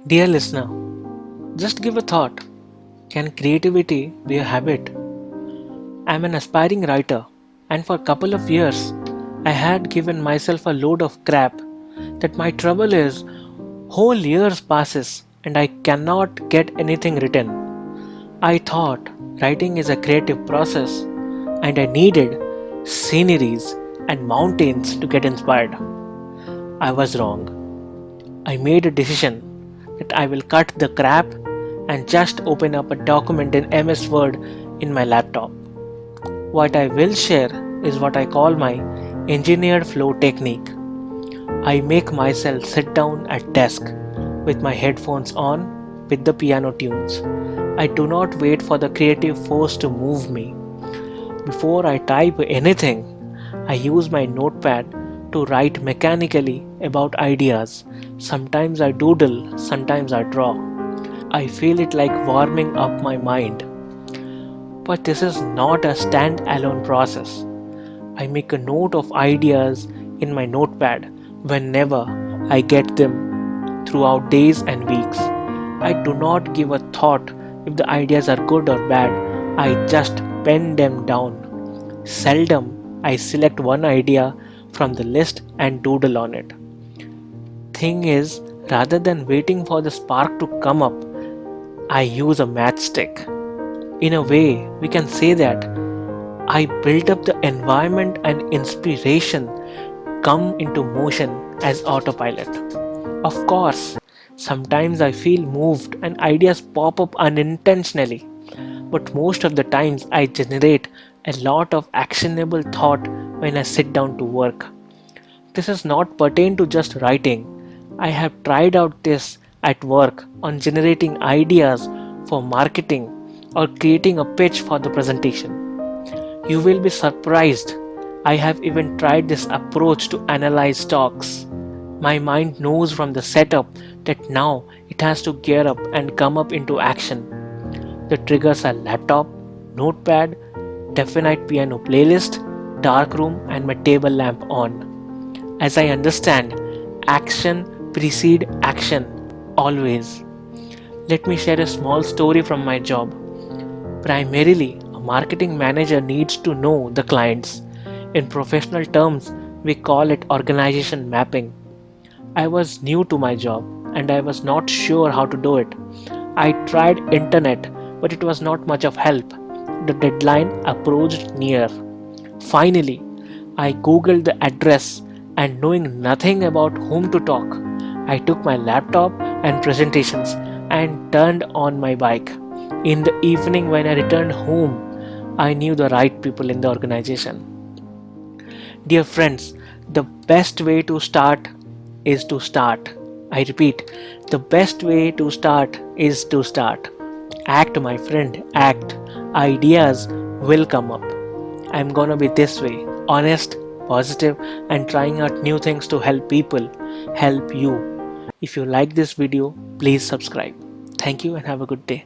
Dear listener, just give a thought. Can creativity be a habit? I'm an aspiring writer, and for a couple of years, I had given myself a load of crap that my trouble is whole years passes and I cannot get anything written. I thought writing is a creative process and I needed sceneries and mountains to get inspired. I was wrong. I made a decision that I will cut the crap and just open up a document in MS Word in my laptop. What I will share is what I call my engineered flow technique. I make myself sit down at desk with my headphones on with the piano tunes. I do not wait for the creative force to move me. Before I type anything, I use my notepad to write mechanically about ideas. Sometimes I doodle, sometimes I draw. I feel it like warming up my mind. But this is not a stand-alone process. I make a note of ideas in my notepad whenever I get them throughout days and weeks. I do not give a thought if the ideas are good or bad. I just pen them down. Seldom I select one idea from the list and doodle on it. Thing is, rather than waiting for the spark to come up, I use a matchstick. In a way, we can say that I build up the environment and inspiration come into motion as autopilot. Of course, sometimes I feel moved and ideas pop up unintentionally, but most of the times I generate a lot of actionable thought when I sit down to work. This is not pertain to just writing. I have tried out this at work on generating ideas for marketing or creating a pitch for the presentation. You will be surprised. I have even tried this approach to analyze stocks. My mind knows from the setup that now it has to gear up and come up into action. The triggers are laptop, notepad, definite piano playlist, dark room, and my table lamp on. As I understand, action precede action always. Let me share a small story from my job. Primarily, a marketing manager needs to know the clients. In professional terms, we call it organization mapping. I was new to my job and I was not sure how to do it. I tried internet, but it was not much of help. The deadline approached near. Finally, I googled the address and knowing nothing about whom to talk, I took my laptop and presentations and turned on my bike. In the evening when I returned home, I knew the right people in the organization. Dear friends, the best way to start is to start. I repeat, the best way to start is to start. Act, my friend, act. Ideas will come up. I'm gonna be this way, honest, positive, and trying out new things to help people, help you. If you like this video, please subscribe. Thank you and have a good day.